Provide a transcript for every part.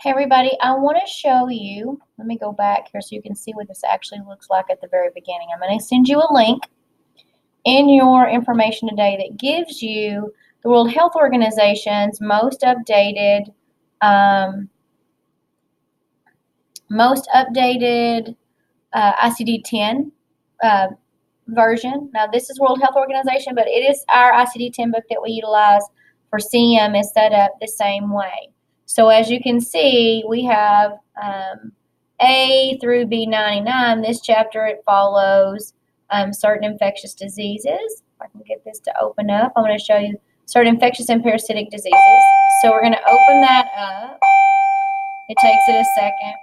Hey everybody, I want to show you, let me go back here so you can see what this actually looks like at the very beginning. I'm going to send you a link in your information today that gives you the World Health Organization's most updated ICD-10 version. Now this is World Health Organization, but it is our ICD-10 book that we utilize for CM is set up the same way. So as you can see, we have A through B99. This chapter, it follows certain infectious diseases. If I can get this to open up, I'm going to show you certain infectious and parasitic diseases. So we're going to open that up. It takes it a second.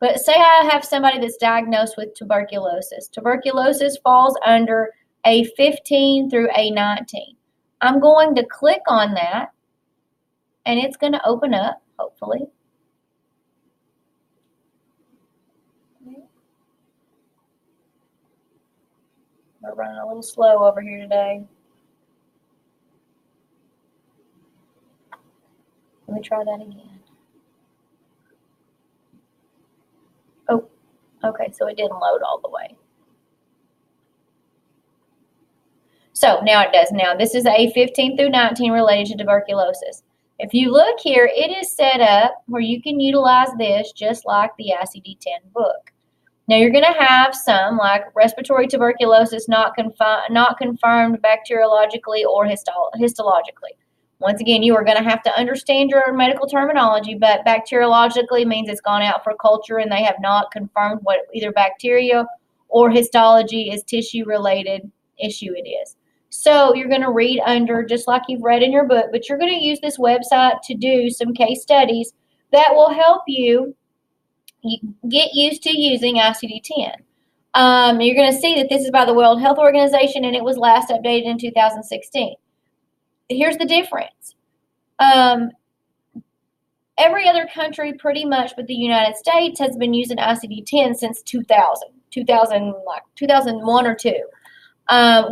But say I have somebody that's diagnosed with tuberculosis. Tuberculosis falls under A15 through A19. I'm going to click on that, and it's going to open up, hopefully. We're running a little slow over here today. Let me try that again. Oh, okay, so it didn't load all the way. So now it does. Now this is A15 through 19 related to tuberculosis. If you look here, it is set up where you can utilize this just like the ICD-10 book. Now you're going to have some like respiratory tuberculosis not confirmed bacteriologically or histologically. Once again, you are going to have to understand your medical terminology, but bacteriologically means it's gone out for culture and they have not confirmed what either bacteria or histology is tissue-related issue it is. So you're going to read under just like you've read in your book, but you're going to use this website to do some case studies that will help you get used to using ICD-10. You're going to see that this is by the World Health Organization and it was last updated in 2016. Here's the difference. Every other country pretty much but the United States has been using ICD-10 since 2001 or 2.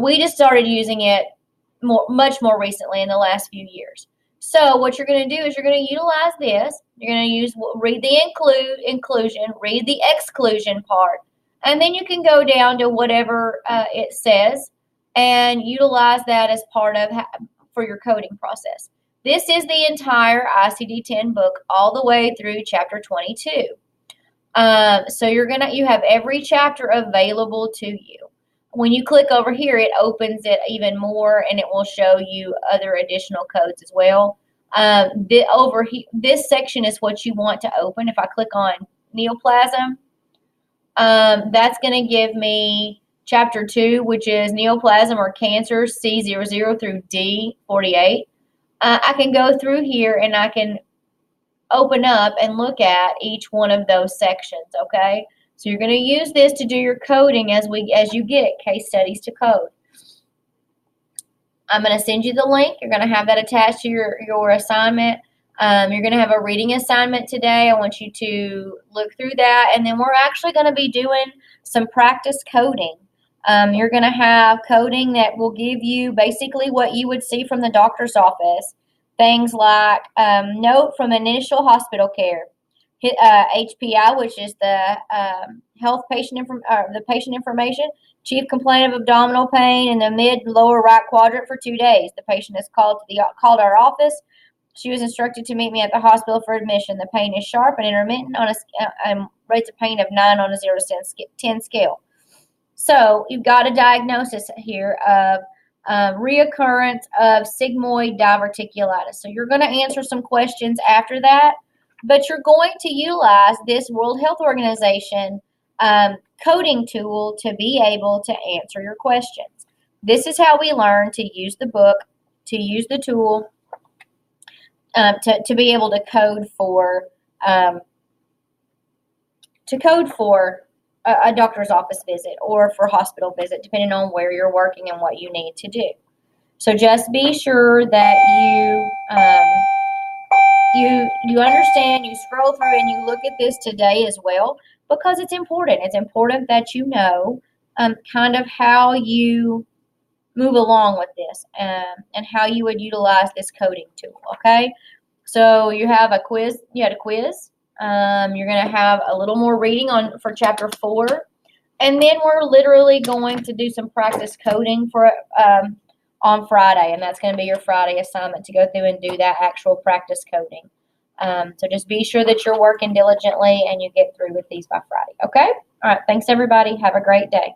We just started using it much more recently in the last few years. So what you're going to do is you're going to utilize this. You're going to read the inclusion, read the exclusion part, and then you can go down to whatever it says and utilize that as part of for your coding process. This is the entire ICD-10 book all the way through chapter 22. So you have every chapter available to you. When you click over here, it opens it even more, and it will show you other additional codes as well. This section is what you want to open. If I click on neoplasm, that's going to give me chapter 2, which is neoplasm or cancer C00 through D48. I can go through here, and I can open up and look at each one of those sections, okay? So you're going to use this to do your coding as you get case studies to code. I'm going to send you the link. You're going to have that attached to your assignment. You're going to have a reading assignment today. I want you to look through that, and then we're actually going to be doing some practice coding. You're going to have coding that will give you basically what you would see from the doctor's office. Things like note from initial hospital care. HPI, which is the patient information. Chief complaint of abdominal pain in the mid-lower right quadrant for 2 days. The patient is called our office. She was instructed to meet me at the hospital for admission. The pain is sharp and intermittent on a rates of pain of 9 on a 0 to 10 scale. So you've got a diagnosis here of reoccurrence of sigmoid diverticulitis. So you're going to answer some questions after that. But you're going to utilize this World Health Organization coding tool to be able to answer your questions. This is how we learn to use the book, to use the tool, to be able to code for a doctor's office visit or for hospital visit, depending on where you're working and what you need to do. So just be sure that you understand, you scroll through, and you look at this today as well, because it's important. It's important that you know kind of how you move along with this and how you would utilize this coding tool, okay? So you have a quiz. You had a quiz. You're going to have a little more reading for chapter 4. And then we're literally going to do some practice coding on Friday. And that's going to be your Friday assignment, to go through and do that actual practice coding. So just be sure that you're working diligently and you get through with these by Friday. Okay? All right. Thanks, everybody. Have a great day.